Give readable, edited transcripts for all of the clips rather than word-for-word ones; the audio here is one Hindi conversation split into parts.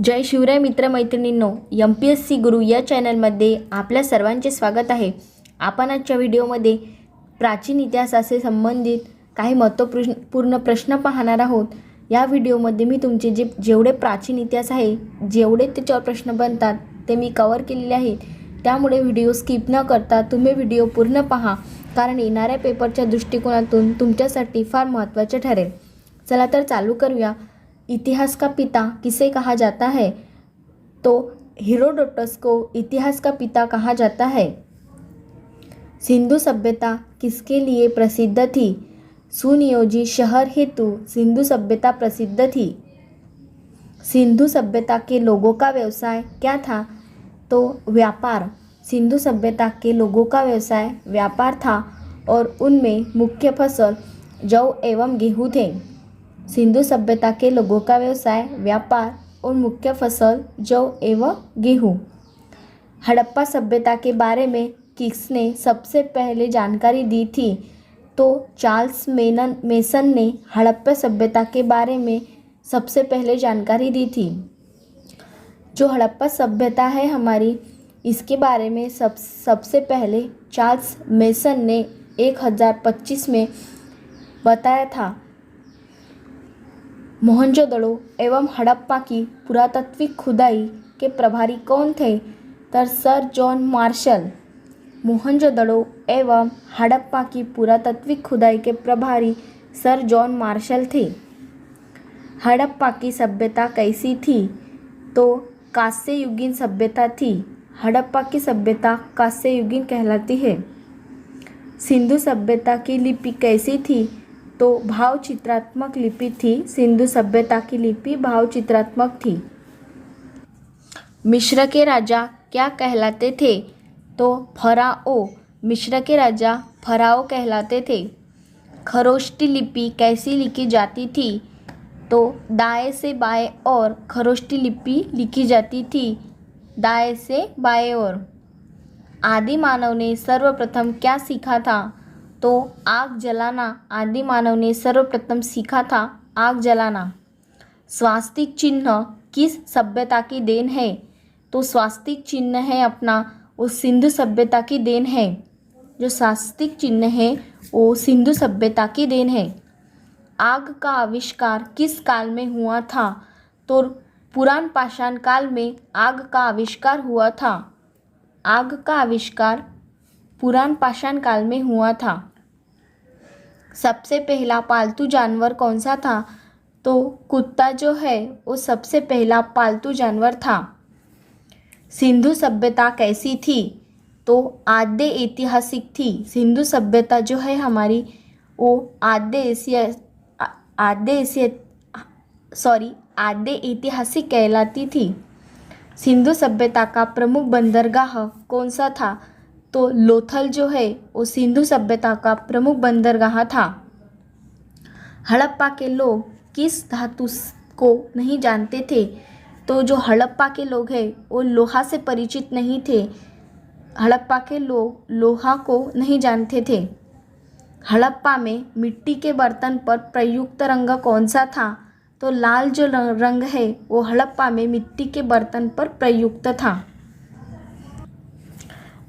जय शिवराय मित्रमैत्रिणींनो, MPSC गुरु या चॅनलमध्ये आपल्या सर्वांचे स्वागत आहे. आपण आजच्या व्हिडिओमध्ये प्राचीन इतिहासाशी संबंधित काही महत्त्वपूर्ण प्रश्न पाहणार आहोत. या व्हिडिओमध्ये मी तुमचे जेवढे प्राचीन इतिहास आहे, जेवढे त्याच्यावर प्रश्न बनतात ते मी कव्हर केलेले आहेत. त्यामुळे व्हिडिओ स्किप न करता तुम्ही व्हिडिओ पूर्ण पहा, कारण येणाऱ्या पेपरच्या दृष्टिकोनातून तुमच्यासाठी फार महत्त्वाचे ठरेल. चला तर चालू करूया. इतिहास का पिता किसे कहा जाता है? तो हेरोडोटस को इतिहास का पिता कहा जाता है. सिंधु सभ्यता किसके लिए प्रसिद्ध थी? सुनियोजित शहर हेतु सिंधु सभ्यता प्रसिद्ध थी. सिंधु सभ्यता के लोगों का व्यवसाय क्या था? तो व्यापार. सिंधु सभ्यता के लोगों का व्यवसाय व्यापार था और उनमें मुख्य फसल जौ एवं गेहूँ थे. सिंधु सभ्यता के लोगों का व्यवसाय व्यापार और मुख्य फसल जौ एवं गेहूँ. हड़प्पा सभ्यता के बारे में किसने सबसे पहले जानकारी दी थी? तो चार्ल्स मेसन ने हड़प्पा सभ्यता के बारे में सबसे पहले जानकारी दी थी. जो हड़प्पा सभ्यता है हमारी, इसके बारे में सबसे पहले चार्ल्स मेसन ने 1025 में बताया था. मोहनजोदड़ो एवं हड़प्पा की पुरातात्विक खुदाई के प्रभारी कौन थे? तो सर जॉन मार्शल. मोहनजोदड़ो एवं हड़प्पा की पुरातात्विक खुदाई के प्रभारी सर जॉन मार्शल थे. हड़प्पा की सभ्यता कैसी थी? तो कांस्ययुगीन सभ्यता थी. हड़प्पा की सभ्यता कांस्ययुगीन कहलाती है. सिंधु सभ्यता की लिपि कैसी थी? तो भावचित्रात्मक लिपि थी. सिंधु सभ्यता की लिपि भावचित्रात्मक थी. मिस्र के राजा क्या कहलाते थे? तो फराओ. मिस्र के राजा फराओ कहलाते थे. खरोष्टी लिपि कैसी लिखी जाती थी? तो दाएं से बाएं ओर खरोष्टी लिपि लिखी जाती थी. दाएं से बाएं ओर. आदि मानव ने सर्वप्रथम क्या सीखा था? तो आग जलाना. आदि मानव ने सर्वप्रथम सीखा था आग जलाना. स्वास्तिक चिन्ह किस सभ्यता की देन है? तो स्वास्तिक चिन्ह है अपना वो सिंधु सभ्यता की देन है. जो स्वास्तिक चिन्ह है वो सिंधु सभ्यता की देन है. आग का आविष्कार किस काल में हुआ था? तो पुरान पाषाण काल में आग का आविष्कार हुआ था. आग का आविष्कार पुरान पाषाण काल में हुआ था. सबसे पहला पालतू जानवर कौन सा था? तो कुत्ता जो है वो सबसे पहला पालतू जानवर था. सिंधु सभ्यता कैसी थी? तो आद्य ऐतिहासिक थी. सिंधु सभ्यता जो है हमारी वो आद्य ऐतिहासिक कहलाती थी. सिंधु सभ्यता का प्रमुख बंदरगाह कौन सा था? तो लोथल जो है वो सिंधु सभ्यता का प्रमुख बंदरगाह था. हड़प्पा के लोग किस धातु को नहीं जानते थे? तो जो हड़प्पा के लोग हैं वो लोहा से परिचित नहीं थे. हड़प्पा के लोग लोहा को नहीं जानते थे. हड़प्पा में मिट्टी के बर्तन पर प्रयुक्त रंग कौन सा था? तो लाल जो रंग है वो हड़प्पा में मिट्टी के बर्तन पर प्रयुक्त था.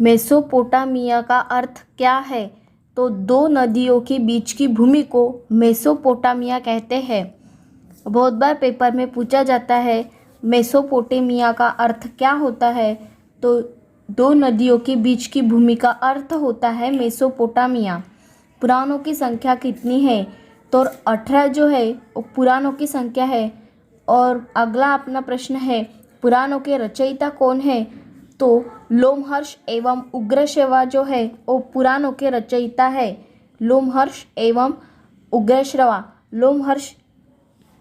मेसोपोटामिया का अर्थ क्या है? तो दो नदियों के बीच की भूमि को मेसोपोटामिया कहते हैं. बहुत बार पेपर में पूछा जाता है मेसोपोटामिया का अर्थ क्या होता है? तो दो नदियों के बीच की भूमि का अर्थ होता है मेसोपोटामिया. पुराणों की संख्या कितनी है? तो 18 जो है वो पुराणों की संख्या है. और अगला अपना प्रश्न है, पुराणों के रचयिता कौन है? तो लोमहर्ष एवं उग्रश्रवा जो है वो पुराणों के रचयिता है. लोमहर्ष एवं उग्रश्रवा. लोमहर्ष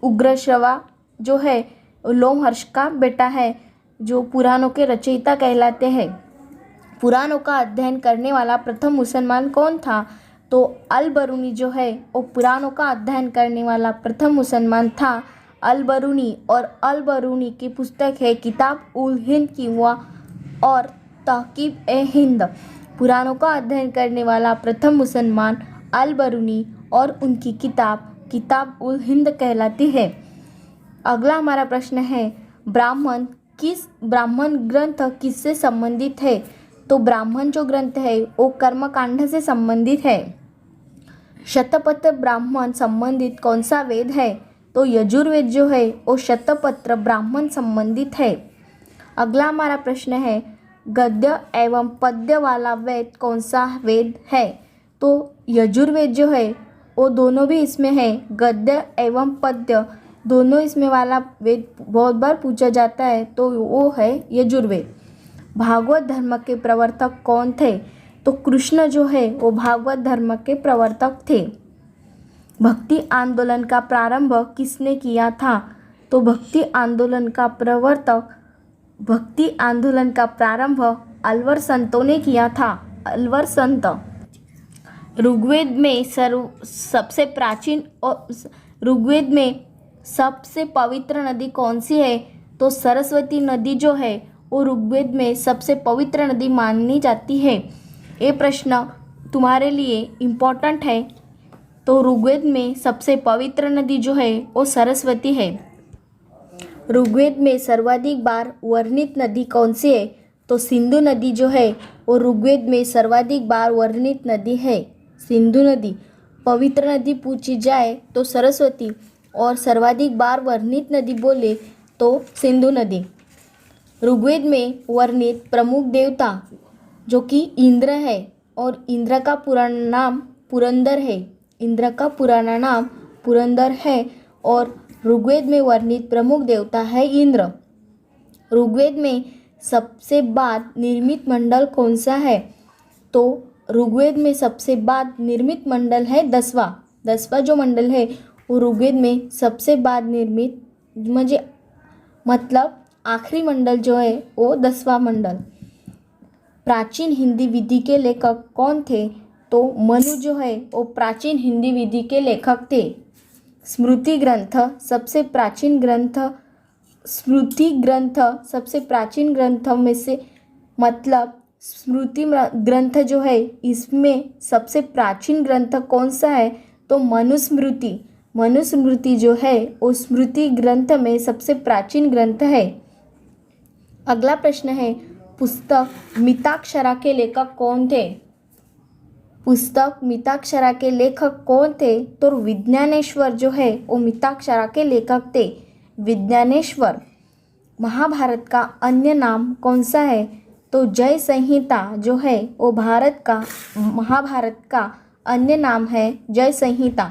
उग्रश्रवा जो है लोमहर्ष का बेटा है, जो पुराणों के रचयिता कहलाते हैं. पुराणों का अध्ययन करने वाला प्रथम मुसलमान कौन था? तो अल-बरूनी जो है वो पुराणों का अध्ययन करने वाला प्रथम मुसलमान था. अल-बरूनी. और अल-बरूनी की पुस्तक है किताब उल हिंद किंवा और तहकीब ए हिंद. पुराणों का अध्ययन करने वाला प्रथम मुसलमान अल-बरूनी और उनकी किताब उल हिंद कहलाती है. अगला हमारा प्रश्न है, ब्राह्मण ग्रंथ किससे संबंधित है? तो ब्राह्मण जो ग्रंथ है वो कर्मकांड से संबंधित है। शतपथ ब्राह्मण संबंधित कौन सा वेद है? तो यजुर्वेद जो है वो शतपत्र ब्राह्मण संबंधित है। अगला हमारा प्रश्न है, गद्य एवं पद्य वाला वेद कौन सा वेद है? तो यजुर्वेद जो है वो दोनों भी इसमें है, गद्य एवं पद्य दोनों इसमें वाला वेद बहुत बार पूछा जाता है, तो वो है यजुर्वेद। भागवत धर्म के प्रवर्तक कौन थे? तो कृष्ण जो है वो भागवत धर्म के प्रवर्तक थे। भक्ति आंदोलन का प्रारंभ किसने किया था? तो भक्ति आंदोलन का प्रारंभ अलवर संतों ने किया था। अलवर संत। ऋग्वेद में सबसे पवित्र नदी कौन सी है? तो सरस्वती नदी जो है वो ऋग्वेद में सबसे पवित्र नदी मानी जाती है। ये प्रश्न तुम्हारे लिए इम्पोर्टेंट है। तो ऋग्वेद में सबसे पवित्र नदी जो है वो सरस्वती है। ऋग्वेद में सर्वाधिक बार वर्णित नदी कौन सी है? तो सिंधु नदी जो है वो ऋग्वेद में सर्वाधिक बार वर्णित नदी है, सिंधु नदी। पवित्र नदी पूछी जाए तो सरस्वती, और सर्वाधिक बार वर्णित नदी बोले तो सिंधु नदी। ऋग्वेद में वर्णित प्रमुख देवता जो कि इंद्र है, और इंद्र का पुराना नाम पुरंदर है। इंद्र का पुराना नाम पुरंदर है, और ऋग्वेद में वर्णित प्रमुख देवता है इंद्र। ऋग्वेद में सबसे बाद निर्मित मंडल कौन सा है? तो ऋग्वेद में सबसे बाद निर्मित मंडल है 10वां जो मंडल है वो ऋग्वेद में सबसे बाद निर्मित, मतलब आखिरी मंडल जो है वो 10वां मंडल। प्राचीन हिंदी विधि के लेखक कौन थे? तो मनु जो है वो प्राचीन हिंदी विधि के लेखक थे। स्मृति ग्रंथ सबसे प्राचीन ग्रंथ में से, मतलब स्मृति ग्रंथ जो है इसमें सबसे प्राचीन ग्रंथ कौन सा है? तो मनुस्मृति जो है वो स्मृति ग्रंथ में सबसे प्राचीन ग्रंथ है। अगला प्रश्न है, पुस्तक मिताक्षरा के लेखक कौन थे? पुस्तक मिताक्षरा के लेखक कौन थे? तो विज्ञानेश्वर जो है वो मिताक्षरा के लेखक थे, विज्ञानेश्वर। महाभारत का अन्य नाम कौन सा है? तो जय संहिता जो है वो महाभारत का अन्य नाम है जय संहिता।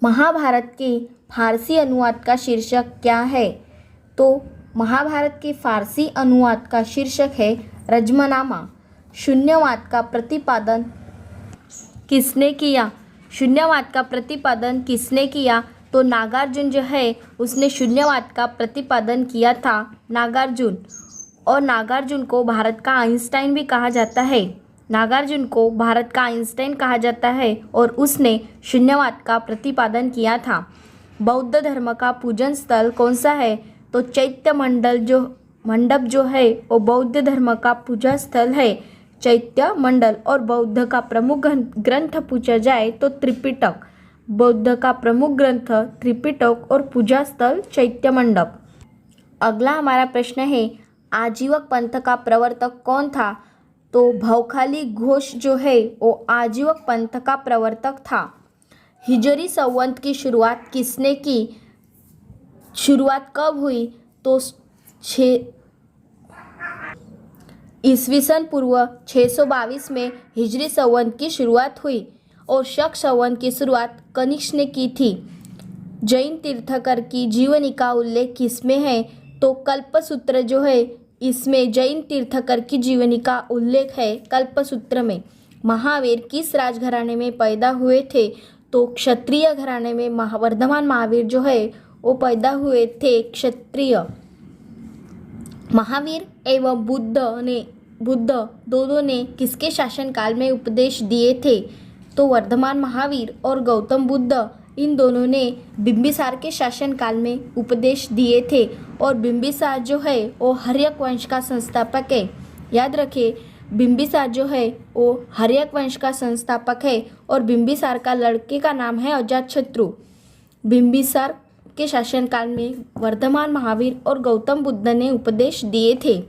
महाभारत के फारसी अनुवाद का शीर्षक क्या है? तो महाभारत के फारसी अनुवाद का शीर्षक है रजमनामा। शून्यवाद का प्रतिपादन किसने किया? तो नागार्जुन जो है उसने शून्यवाद का प्रतिपादन किया था, नागार्जुन। और नागार्जुन को भारत का आइंस्टाइन भी कहा जाता है, और उसने शून्यवाद का प्रतिपादन किया था। बौद्ध धर्म का पूजन स्थल कौन सा है? तो चैत्य मंडप जो है वो बौद्ध धर्म का पूजा स्थल है, चैत्य मंडल। और बौद्ध का प्रमुख ग्रंथ पूछा जाए तो त्रिपिटक। बौद्ध का प्रमुख ग्रंथ त्रिपिटक और पूजा स्थल चैत्य मंडप। अगला हमारा प्रश्न है, आजीवक पंथ का प्रवर्तक कौन था? तो भवखाली घोष जो है वो आजीवक पंथ का प्रवर्तक था। हिजरी संवत की शुरुआत किसने की? शुरुआत कब हुई? तो ईस्वीसन पूर्व 622 में हिजरी संवत की शुरुआत हुई, और शक संवत की शुरुआत कनिष्क ने की थी। जैन तीर्थकर की जीवनी का उल्लेख किसमें है? तो कल्पसूत्र जो है इसमें जैन तीर्थकर की जीवनी का उल्लेख है कल्पसूत्र में। महावीर किस राजघराने में पैदा हुए थे? तो क्षत्रिय घराने में वर्धमान महावीर जो है वो पैदा हुए थे, क्षत्रिय। महावीर एवं बुद्ध दोनों ने किसके शासनकाल में उपदेश दिए थे? तो वर्धमान महावीर और गौतम बुद्ध इन दोनों ने बिंबिसार के शासनकाल में उपदेश दिए थे, और बिंबिसार जो है वो हर्यक वंश का संस्थापक है। याद रखिए, बिंबिसार जो है वो हर्यक वंश का संस्थापक है, और बिंबिसार का लड़के का नाम है अजातशत्रु। बिंबिसार के शासनकाल में वर्धमान महावीर और गौतम बुद्ध ने उपदेश दिए थे।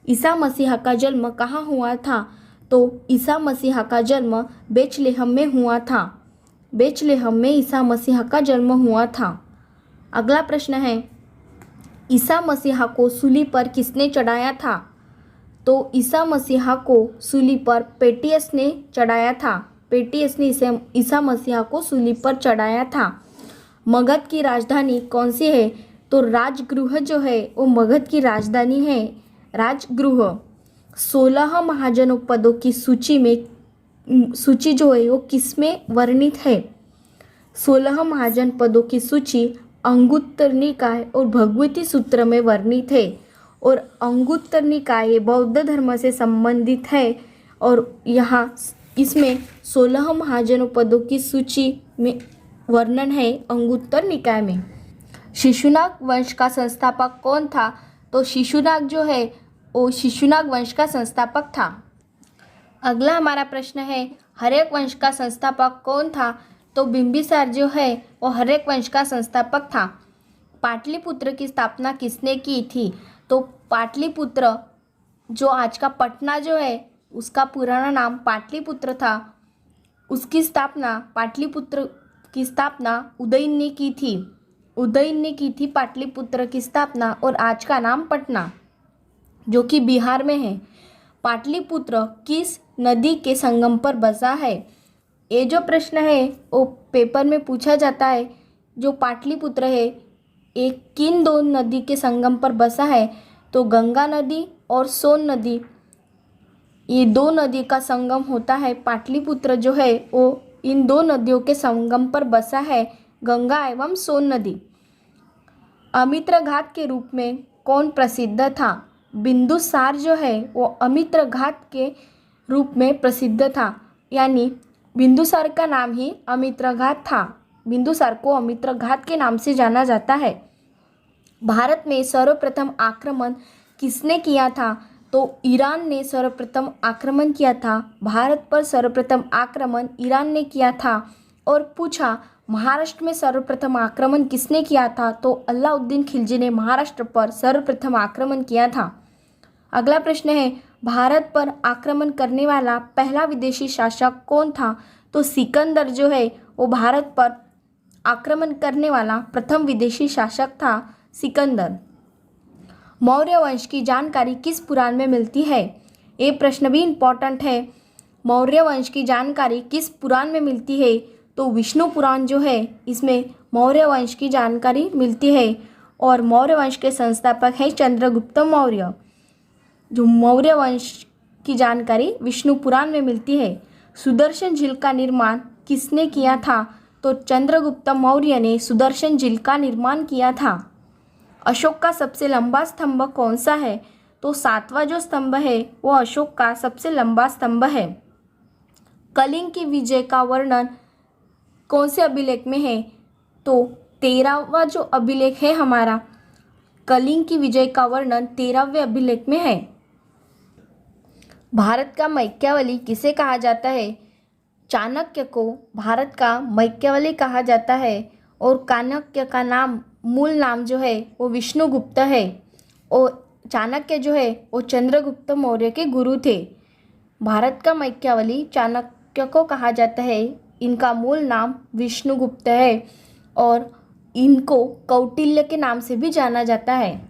ईसा मसीहा का जन्म कहाँ हुआ था? तो ईसा मसीहा का जन्म बेथलेहम में हुआ था। बेथलेहम में ईसा मसीहा का जन्म हुआ था। अगला प्रश्न है, ईसा मसीहा को सूली पर किसने चढ़ाया था? तो ईसा मसीहा को सूली पर पेटियस ने चढ़ाया था। पेटियस ने ईसा मसीहा को सूली पर चढ़ाया था। मगध की राजधानी कौन सी है? तो राजगृह जो है वो मगध की राजधानी है, राजगृह। 16 महाजनपदों की सूची जो है वो किसमें वर्णित है? 16 महाजनपदों की सूची अंगुत्तर निकाय और भगवती सूत्र में वर्णित है। और अंगुत्तर निकाय बौद्ध धर्म से संबंधित है और यहाँ इसमें 16 महाजनपदों की सूची में वर्णन है अंगुत्तर निकाय में। शिशुनाग वंश का संस्थापक कौन था? तो शिशुनाग जो है वो शिशुनाग वंश का संस्थापक था। अगला हमारा प्रश्न है, हर्यक वंश का संस्थापक कौन था? तो बिंबिसार जो है वो हर्यक वंश का संस्थापक था। पाटलिपुत्र की स्थापना किसने की थी? तो पाटलिपुत्र जो आज का पटना जो है उसका पुराना नाम पाटलिपुत्र था। उसकी स्थापना पाटलिपुत्र की स्थापना उदयन ने की थी। उदयन ने की थी पाटलिपुत्र की स्थापना और आज का नाम पटना जो कि बिहार में है। पाटलिपुत्र किस नदी के संगम पर बसा है? ये जो प्रश्न है वो पेपर में पूछा जाता है। जो पाटलिपुत्र है एक किन दो नदी के संगम पर बसा है? तो गंगा नदी और सोन नदी, ये दो नदी का संगम होता है। पाटलिपुत्र जो है वो इन दो नदियों के संगम पर बसा है, गंगा एवं सोन नदी। अमित्र घाट के रूप में कौन प्रसिद्ध था? बिंदुसार जो है वो अमित्र घाट के रूप में प्रसिद्ध था, यानी बिंदुसार का नाम ही अमित्र घाट था। बिंदुसार को अमित्र घाट के नाम से जाना जाता है। भारत में सर्वप्रथम आक्रमण किसने किया था? तो ईरान ने सर्वप्रथम आक्रमण किया था। भारत पर सर्वप्रथम आक्रमण ईरान ने किया था। और पूछा महाराष्ट्र में सर्वप्रथम आक्रमण किसने किया था? तो अलाउद्दीन खिलजी ने महाराष्ट्र पर सर्वप्रथम आक्रमण किया था। अगला प्रश्न है, भारत पर आक्रमण करने वाला पहला विदेशी शासक कौन था? तो सिकंदर जो है वो भारत पर आक्रमण करने वाला प्रथम विदेशी शासक था, सिकंदर। मौर्य वंश की जानकारी किस पुराण में मिलती है? ये प्रश्न भी इम्पॉर्टेंट है। मौर्य वंश की जानकारी किस पुराण में मिलती है? तो विष्णु पुराण जो है इसमें मौर्य वंश की जानकारी मिलती है। और मौर्य वंश के संस्थापक हैं चंद्रगुप्त मौर्य। जो मौर्य वंश की जानकारी विष्णु पुराण में मिलती है। सुदर्शन झील का निर्माण किसने किया था? तो चंद्रगुप्त मौर्य ने सुदर्शन झील का निर्माण किया था। अशोक का सबसे लंबा स्तंभ कौन सा है? तो 7वां जो स्तंभ है वो अशोक का सबसे लंबा स्तंभ है। कलिंग की विजय का वर्णन कौन से अभिलेख में है? तो 13वां जो अभिलेख है हमारा, कलिंग की विजय का वर्णन 13वें अभिलेख में है। भारत का मैक्यावली किसे कहा जाता है? चाणक्य को भारत का मैक्यावली कहा जाता है। और चाणक्य का नाम, मूल नाम जो है वो विष्णुगुप्त है। और चाणक्य जो है वो चंद्रगुप्त मौर्य के गुरु थे। भारत का मैक्यावली चाणक्य को कहा जाता है। इनका मूल नाम विष्णुगुप्त है और इनको कौटिल्य के नाम से भी जाना जाता है।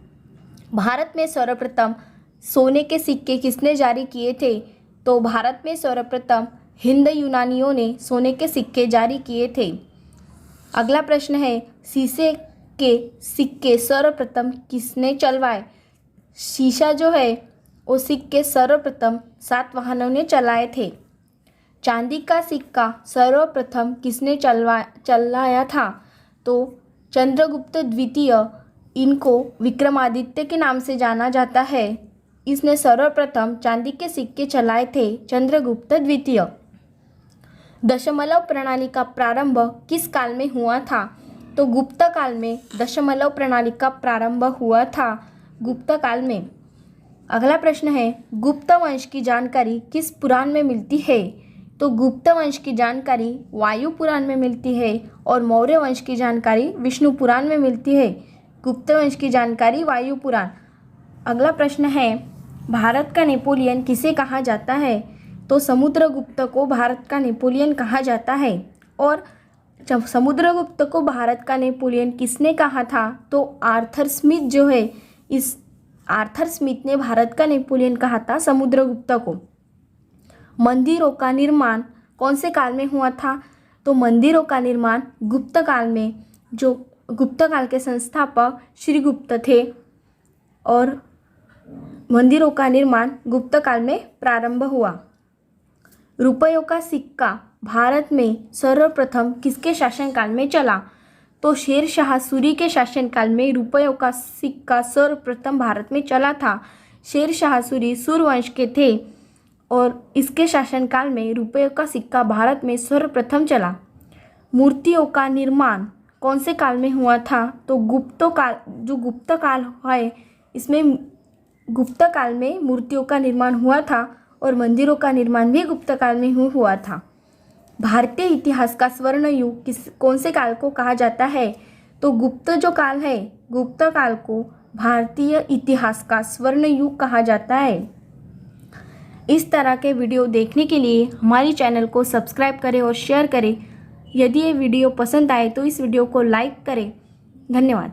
भारत में सर्वप्रथम सोने के सिक्के किसने जारी किए थे? तो भारत में सर्वप्रथम हिंद यूनानियों ने सोने के सिक्के जारी किए थे। अगला प्रश्न है, शीशे के सिक्के सर्वप्रथम किसने चलवाए? शीशा जो है वो सिक्के सर्वप्रथम सातवाहनों ने चलाए थे। चांदी का सिक्का सर्वप्रथम किसने चलाया था? तो चंद्रगुप्त द्वितीय, इनको विक्रमादित्य के नाम से जाना जाता है। इसने सर्वप्रथम चांदी के सिक्के चलाए थे, चंद्रगुप्त द्वितीय। दशमलव प्रणाली का प्रारंभ किस काल में हुआ था? तो गुप्त काल में दशमलव प्रणाली का प्रारंभ हुआ था, गुप्त काल में। अगला प्रश्न है, गुप्त वंश की जानकारी किस पुराण में मिलती है? तो गुप्त वंश की जानकारी वायु पुराण में मिलती है और मौर्य वंश की जानकारी विष्णु पुराण में मिलती है। गुप्त वंश की जानकारी वायु पुराण। अगला प्रश्न है, भारत का नेपोलियन किसे कहा जाता है? तो समुद्रगुप्त को भारत का नेपोलियन कहा जाता है। और जब समुद्रगुप्त को भारत का नेपोलियन किसने कहा था? तो आर्थर स्मिथ जो है, इस आर्थर स्मिथ ने भारत का नेपोलियन कहा था समुद्रगुप्त को। मंदिरों का निर्माण कौन से काल में हुआ था? तो मंदिरों का निर्माण गुप्त काल में, जो गुप्त काल के संस्थापक श्री गुप्त थे, और मंदिरों का निर्माण गुप्त काल में प्रारंभ हुआ। रुपयों का सिक्का भारत में सर्वप्रथम किसके शासनकाल में चला? तो शेरशाह सूरी के शासनकाल में रुपयों का सिक्का सर्वप्रथम भारत में चला था। शेरशाह सूरी सूर्यवंश के थे और इसके शासनकाल में रुपयों का सिक्का भारत में सर्वप्रथम चला। मूर्तियों का निर्माण कौन से काल में हुआ था? तो गुप्त काल है, इसमें गुप्त काल में मूर्तियों का निर्माण हुआ था और मंदिरों का निर्माण भी गुप्त काल में हुआ था। भारतीय इतिहास का स्वर्ण युग कौन से काल को कहा जाता है? तो गुप्त जो काल है, गुप्त काल को भारतीय इतिहास का स्वर्ण युग कहा जाता है। इस तरह के वीडियो देखने के लिए हमारी चैनल को सब्सक्राइब करें और शेयर करें। यदि ये वीडियो पसंद आए तो इस वीडियो को लाइक करें। धन्यवाद।